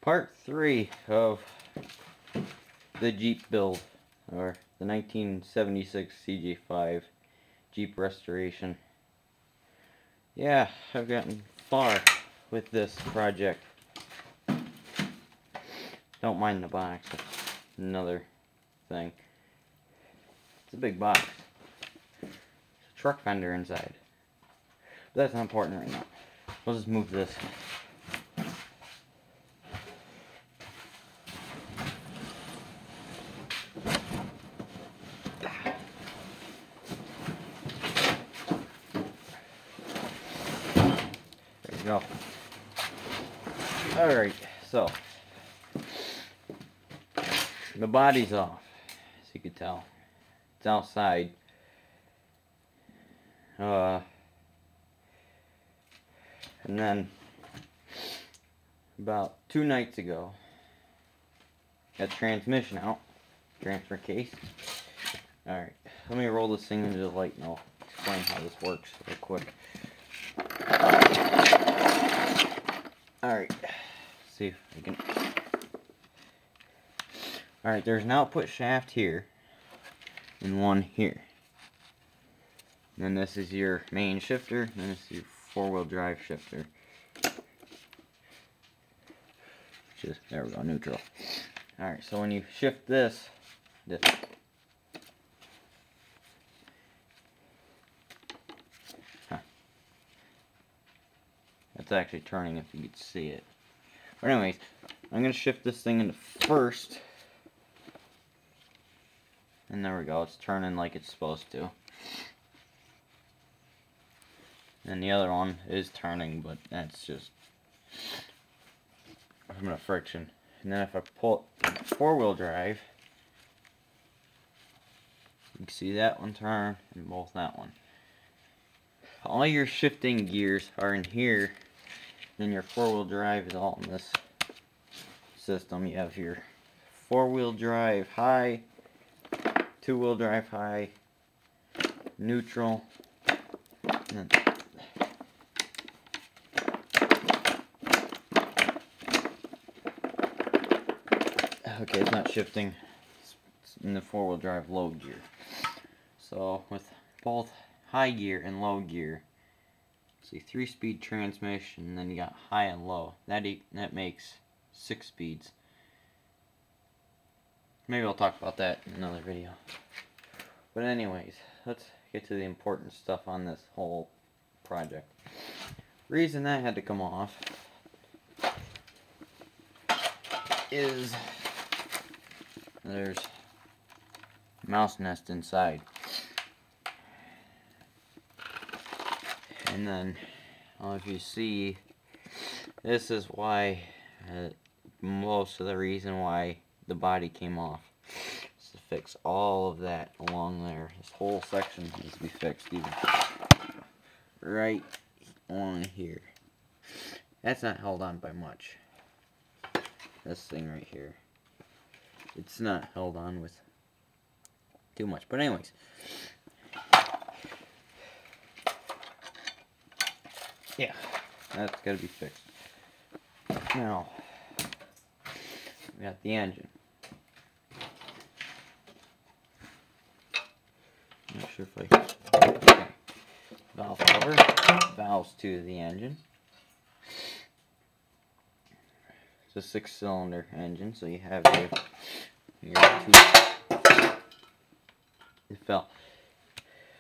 Part 3 of the Jeep build, or the 1976 cj5 Jeep restoration. Yeah, I've gotten far with this project. Don't mind the box, that's another thing. It's a big box. There's a truck fender inside. But that's not important right now. We'll just move this. There we go. Alright, so the body's off, as you can tell. It's outside. And then about 2 nights ago, got transmission out, transfer case. Alright, let me roll this thing into the light and I'll explain how this works real quick. Alright, see if I can. Alright, there's an output shaft here and one here. And then this is your main shifter, and then this is your 4-wheel drive shifter. Just, there we go, neutral. Alright, so when you shift this, that's actually turning if you could see it. But anyways, I'm going to shift this thing into first. And there we go, it's turning like it's supposed to. And the other one is turning, but that's just from the friction. And then if I pull 4-wheel drive, you can see that one turn and both that one. All your shifting gears are in here. Then your 4-wheel drive is all in this system. You have your 4-wheel drive high, 2-wheel drive high, neutral, and then okay, it's not shifting. It's in the 4-wheel drive low gear. So with both high gear and low gear, see 3-speed transmission, and then you got high and low. That makes 6 speeds. Maybe I'll talk about that in another video. But anyways, let's get to the important stuff on this whole project. Reason that had to come off is there's a mouse nest inside. And then, if you see, this is why, most of the reason why the body came off. Is to fix all of that along there. This whole section needs to be fixed, even right on here. That's not held on by much. This thing right here. It's not held on with too much. But anyways. Yeah, that's got to be fixed. Now, we got the engine. Not sure if I... Okay. Valve cover. Valves to the engine. It's a 6-cylinder engine, so you have your 2... It fell.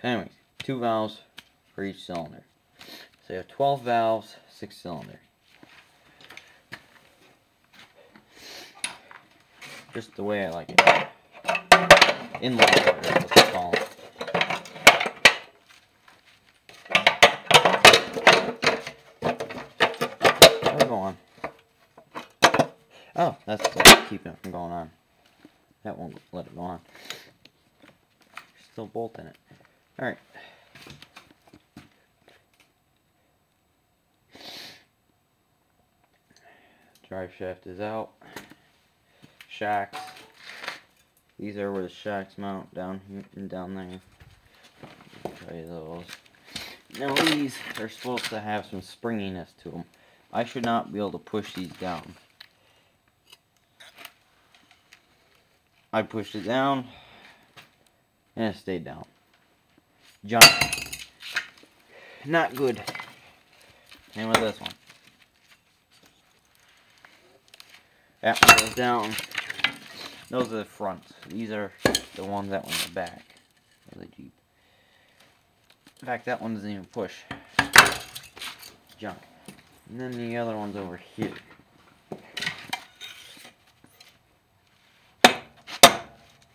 Anyways, 2 valves for each cylinder. So you have 12 valves, 6-cylinder. Just the way I like it. Inline water is what they call them. Let it go on. Oh, that's keeping it from going on. That won't let it go on. There's still a bolt in it. Alright. Drive shaft is out. Shocks. These are where the shocks mount, down here and down there. I'll show you those. Now these are supposed to have some springiness to them. I should not be able to push these down. I pushed it down, and it stayed down. Junk. Not good. Same with this one. That one goes down. Those are the fronts. These are the ones that went in the back of the Jeep. In fact, that one doesn't even push. Junk. And then the other one's over here.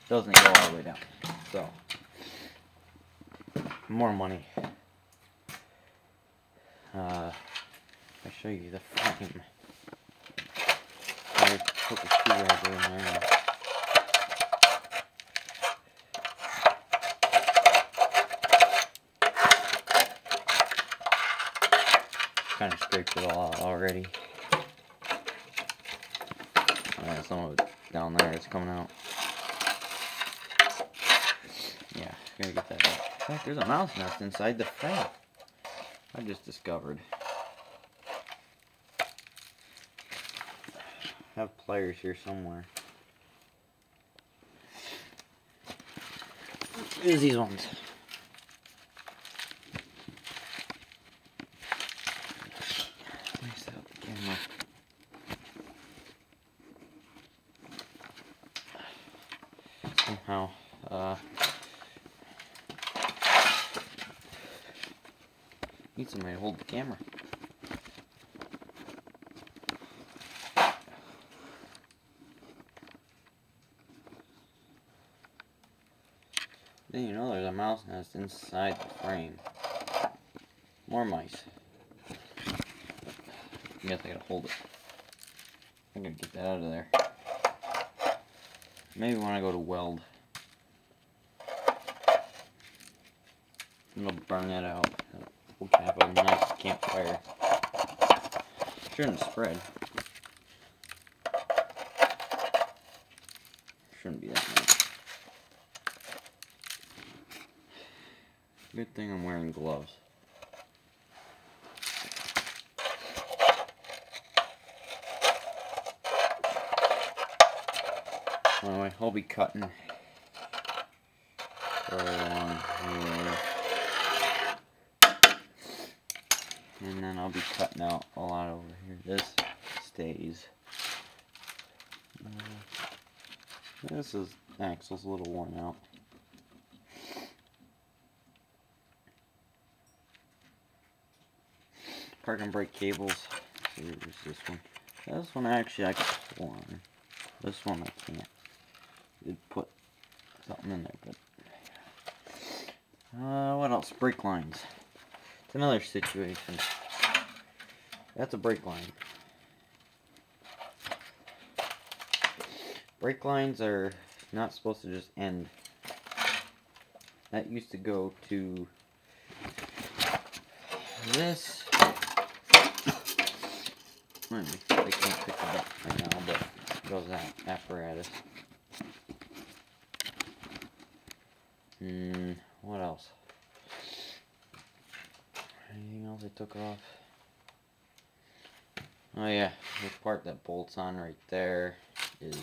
Doesn't go all the way down. So, more money. I show you the frame. I put the screwdriver in there. Kind of scraped it all out already. Some of it down there is coming out. Yeah, gotta get that out. In fact, there's a mouse nest inside the frame. I just discovered. I have pliers here somewhere. Here's these ones. Let me set up the camera. Somehow, need somebody to hold the camera. Then you know there's a mouse nest inside the frame. More mice. I guess I gotta hold it. I'm gonna get that out of there. Maybe when I go to weld. I'm gonna burn that out. We'll have a nice campfire. Shouldn't spread. Shouldn't be that much. Good thing I'm wearing gloves. Anyway, I'll be cutting along here. And then I'll be cutting out a lot over here. This stays. This axle's a little worn out. Park and brake cables. Here's this one. This one actually I can pull on. This one I can't. Did put something in there, but what else? Brake lines. It's another situation. That's a brake line. Brake lines are not supposed to just end. That used to go to this. I can't pick it up right now, but it goes that apparatus. What else? Anything else I took off? Oh yeah, the part that bolts on right there is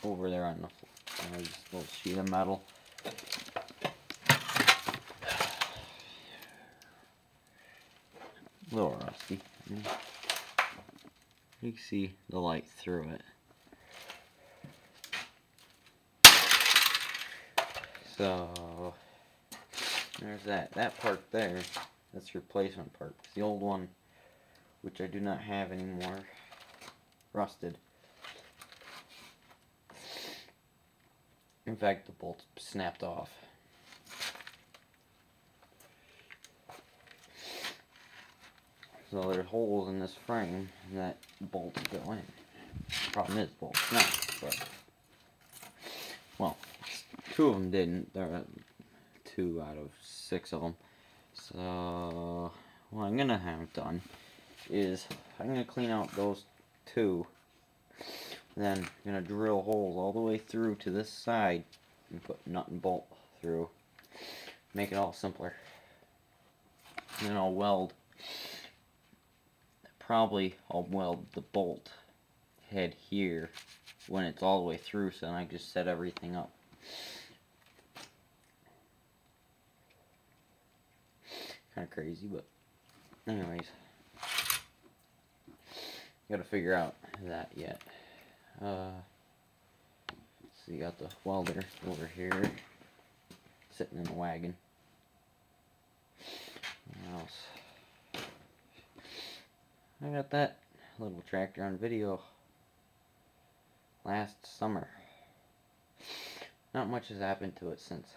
over there on the floor. There's a little sheet of metal. A little rusty. You can see the light through it. So there's that. That part there, that's the replacement part. The old one, which I do not have anymore, rusted. In fact, the bolt snapped off. So there's holes in this frame that bolts go in. Problem is, bolts not, but well, 2 of them didn't. There are 2 out of 6 of them. So what I'm gonna have done is I'm gonna clean out those 2. Then I'm gonna drill holes all the way through to this side and put nut and bolt through. Make it all simpler. And then I'll weld. Probably I'll weld the bolt head here when it's all the way through, so then I just set everything up. Kind of crazy, but anyways, gotta figure out that yet. So you got the welder over here sitting in the wagon. What else? I got that little tractor on video last summer. Not much has happened to it since.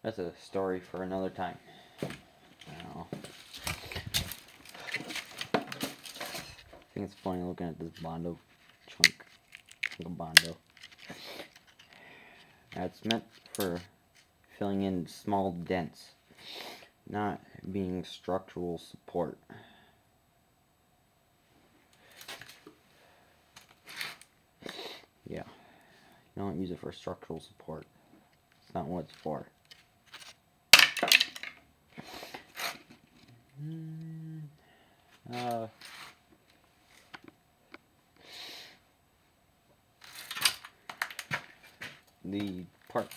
That's a story for another time. I think it's funny looking at this Bondo chunk of Bondo. That's meant for filling in small dents, not being structural support. Yeah, you don't use it for structural support. It's not what it's for. The part,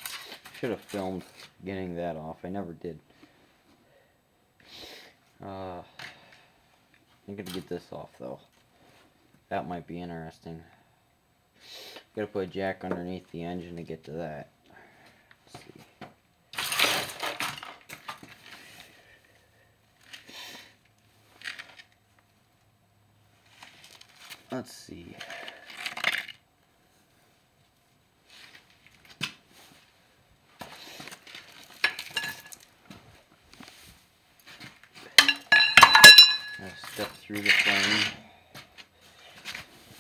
should have filmed getting that off. I never did. I'm gonna get this off though. That might be interesting. Gotta put a jack underneath the engine to get to that. Let's see. Let's see. Gotta step through the frame.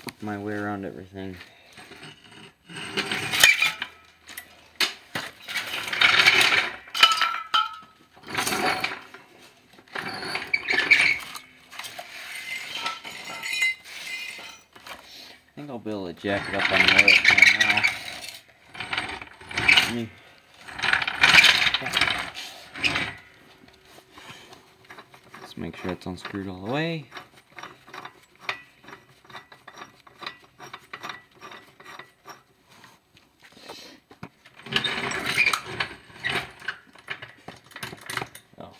Work my way around everything. I think I'll be able to jack it up on the other side now. Let's make sure it's unscrewed all the way. Oh.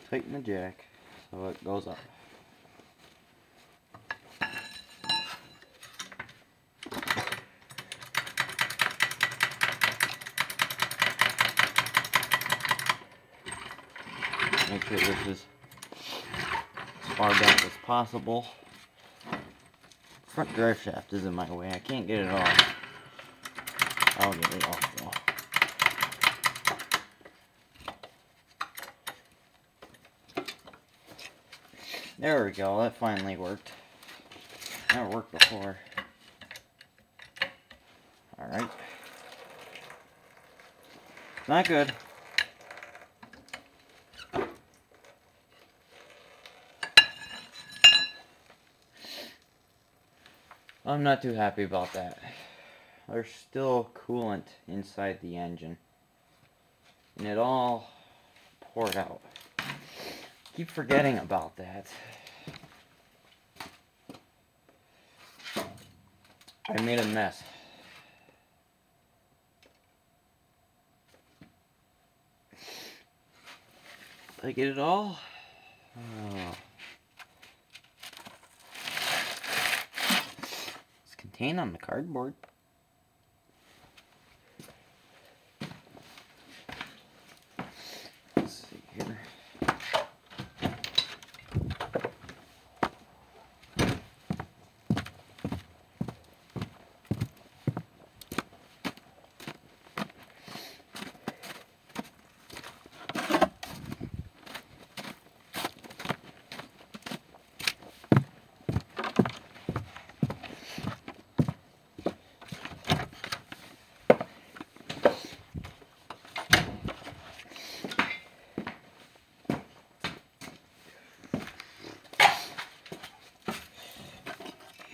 Tighten the jack so it goes up. Make sure this is as far back as possible. Front drive shaft is in my way. I can't get it off. I'll get it off though. There we go, that finally worked. Never worked before. Alright. Not good. I'm not too happy about that. There's still coolant inside the engine. And it all poured out. Keep forgetting about that. I made a mess. Did I get it all? Oh. It's contained on the cardboard. Let's see here.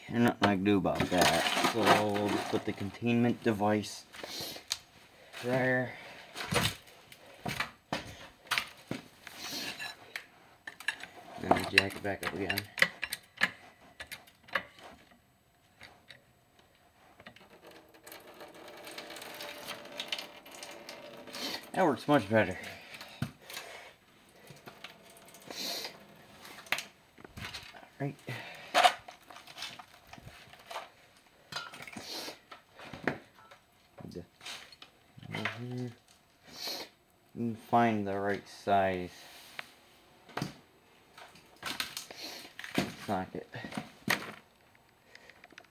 There's nothing I can do about that. So we'll just put the containment device there. And then jack it back up again. That works much better. Alright. Over here. You can find the right size socket.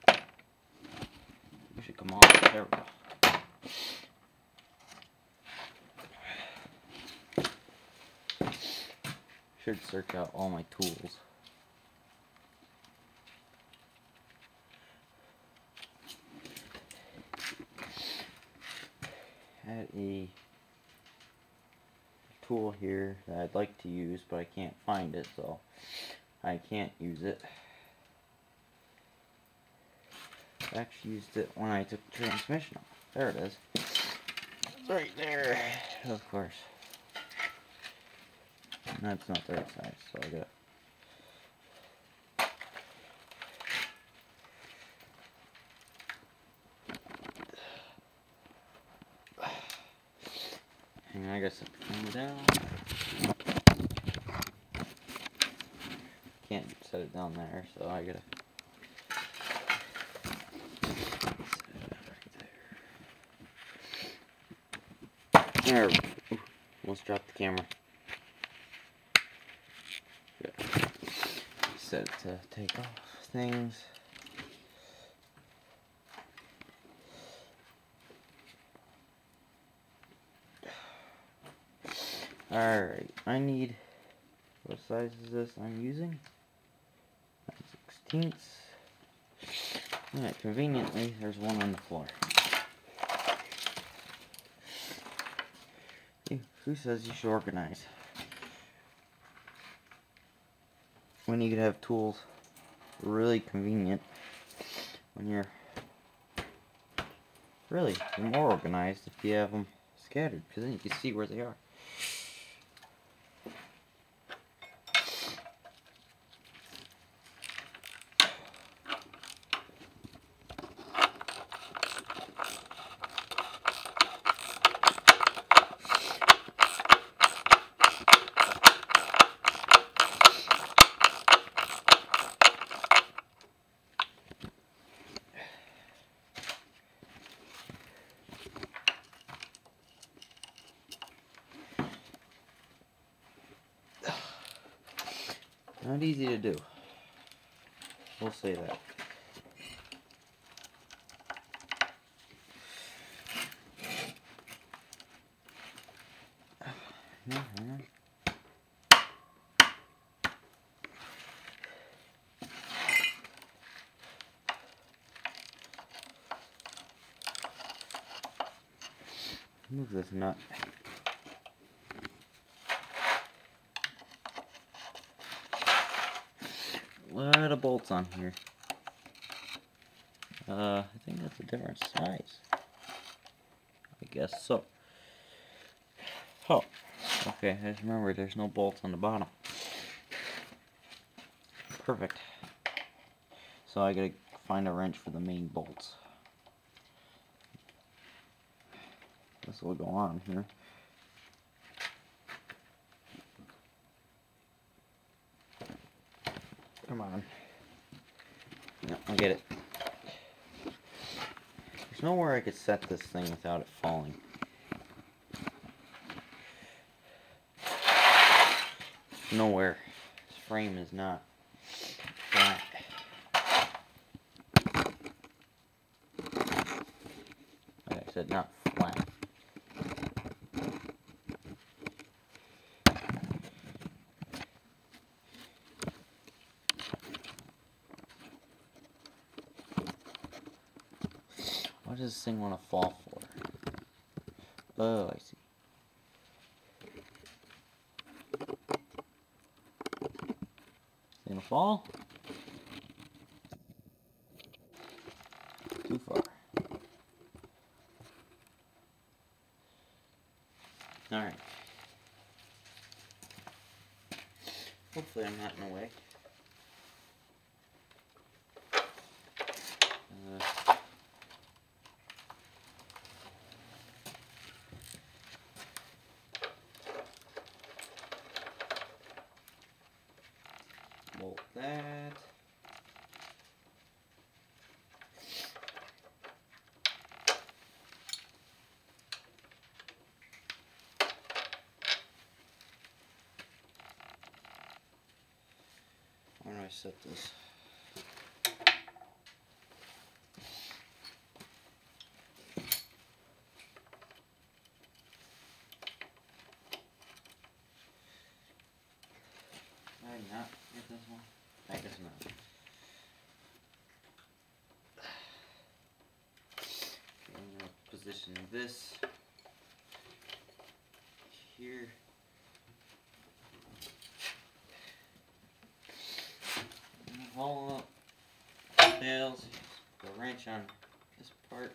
It should come off. There we go. Should search out all my tools. Had a tool here that I'd like to use, but I can't find it, so I can't use it. I actually used it when I took the transmission off. There it is. It's right there. Of course. That's not the right size, so I got. And I guess I have to come down. Can't set it down there, so I gotta set it right there. There. Ooh, almost dropped the camera. Good. Set it to take off things. Alright, I need, what size is this I'm using? 9/16. Alright, conveniently, there's one on the floor. Who says you should organize? When you could have tools really convenient, when you're more organized if you have them scattered, because then you can see where they are. Not easy to do. We'll say that. Move this nut. A lot of bolts on here. I think that's a different size. I guess so. Oh, okay. I just remember there's no bolts on the bottom. Perfect. So I gotta find a wrench for the main bolts. This will go on here. Come on. No, I'll get it. There's nowhere I could set this thing without it falling. Nowhere. This frame is not flat. Like I said, not flat. What does this thing want to fall for? Oh, I see. It's gonna fall? Too far. Alright. Hopefully I'm not in the way. Bolt that. Where do I set this? Did I not get this one? I guess not. Okay, I'm going to position this here. Haul up nails, put a wrench on this part.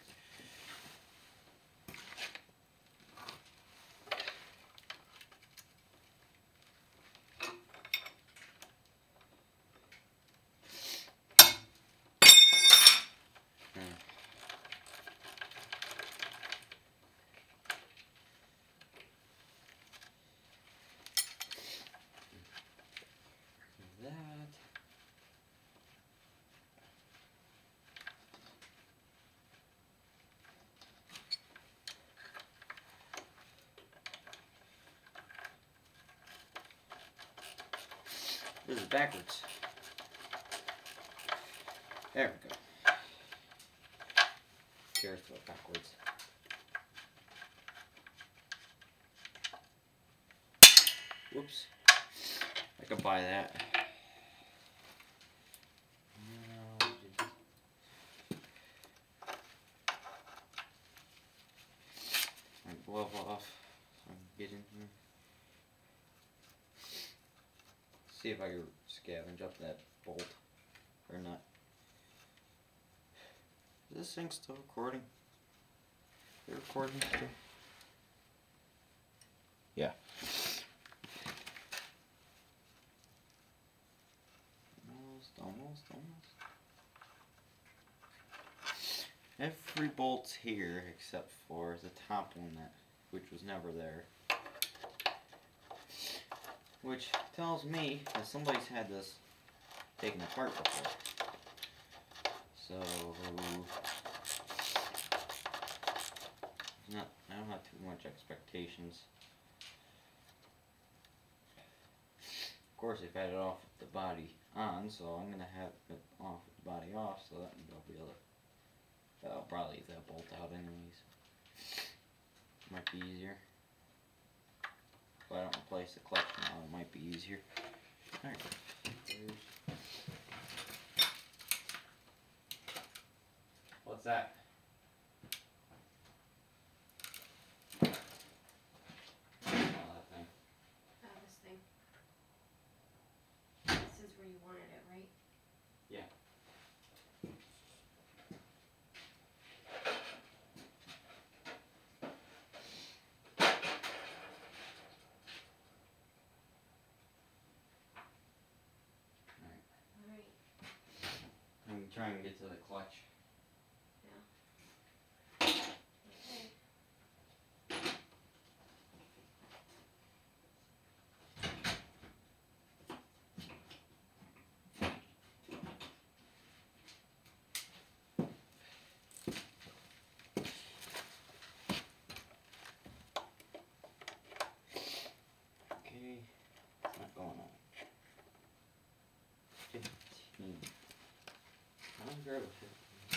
That. This is backwards. There we go. Cares about backwards. Whoops. I could buy that. My glove off so I can get in here. See if I can scavenge up that bolt or not. Is this thing still recording? Is it recording still? Yeah. Almost. Every bolt's here except for the top one which was never there. Which tells me that somebody's had this taken apart before. So I don't have too much expectations. Of course, they've had it off with the body on, so I'm gonna have it off with the body off, so that means I'll probably leave that bolt out anyways. Might be easier. If I don't replace the clutch now, it might be easier. Alright. What's that? This thing. This is where you wanted it, right? Yeah. Alright. I'm trying to get to the clutch. Okay. Okay. What's not going on? 15. I'm gonna grab a 15.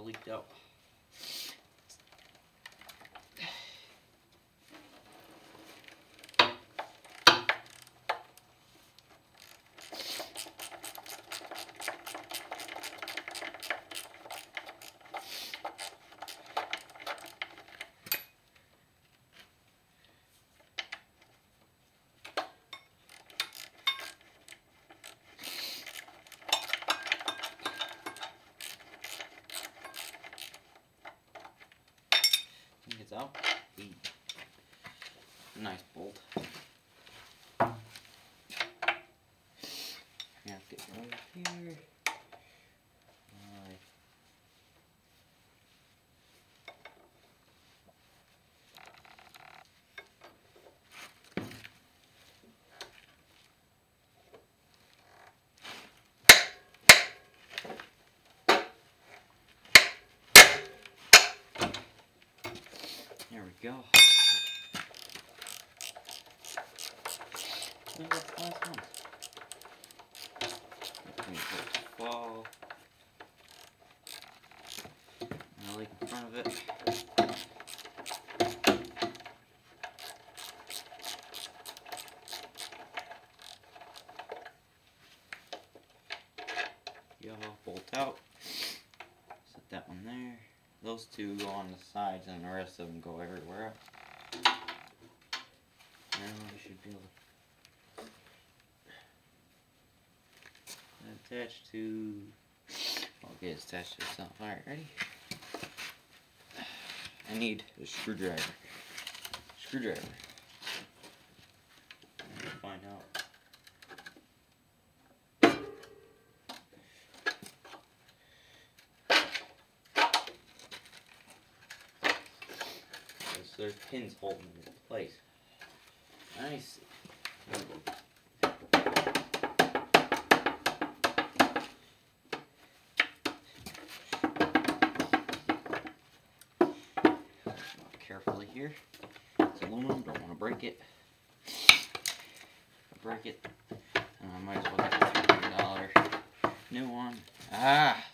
leaked out. It's out. Nice bolt. Yeah, get right here. There we go. Look at the last one. Fall. I like in front of it. Yellow bolt out. Set that one there. Those two go on the sides and the rest of them go everywhere. Now we should be able to attach to. Okay, it's attached to itself. Alright, ready? I need a screwdriver. Screwdriver. Find out. So there's pins holding it in place. Nice. Carefully here. It's aluminum, don't want to break it. If I break it, I might as well get the $300 new one. Ah!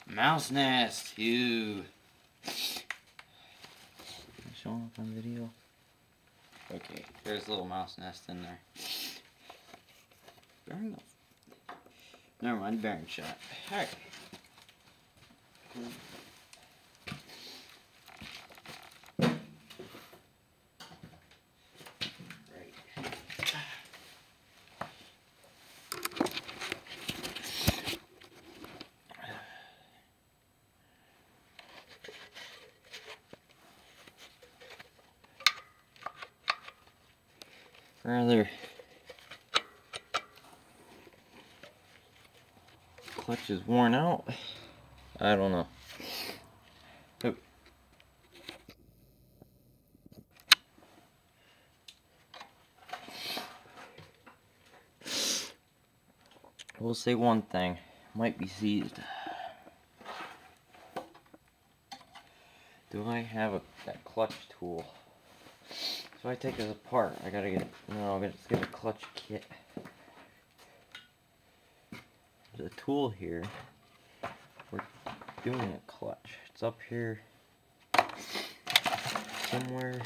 Mouse nest, you. Showing up on video. Okay, there's a little mouse nest in there. Bearing up. Never mind, bearing shot. Alright. Rather clutch is worn out. I don't know. Oh. I will say one thing, might be seized. Do I have that clutch tool? So I take this apart. I gotta get let's get a clutch kit. There's a tool here. We're doing a clutch. It's up here somewhere.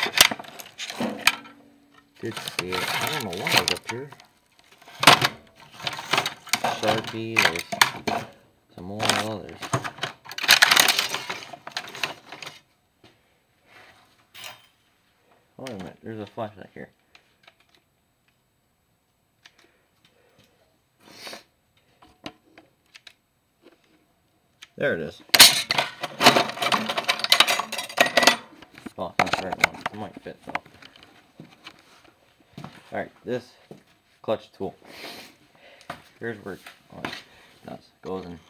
Did see it. I don't know why it's up here. Sharpie. There's some more others. Oh, wait a minute, there's a flashlight here. There it is. Oh, that's the right one. It might fit though. Alright, this clutch tool. Here's where it goes in.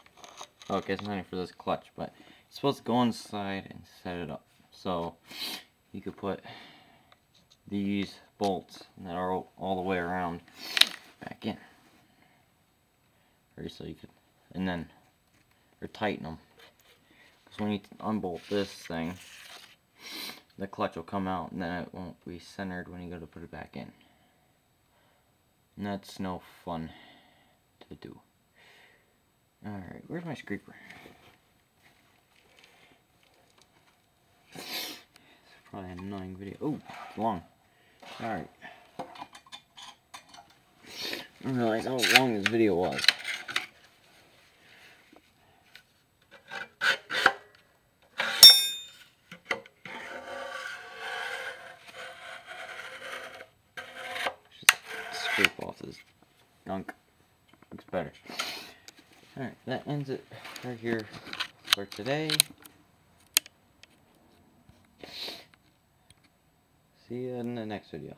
Okay, it's not for this clutch, but it's supposed to go inside and set it up. So you could put these bolts that are all the way around back in. Or so you could, and then or tighten them. Because when you unbolt this thing, the clutch will come out and then it won't be centered when you go to put it back in. And that's no fun to do. Alright, where's my scraper? Probably an annoying video. Oh, long. Alright. I didn't realize how long this video was. Just scrape off this gunk. Looks better. Alright, that ends it right here for today. See you in the next video.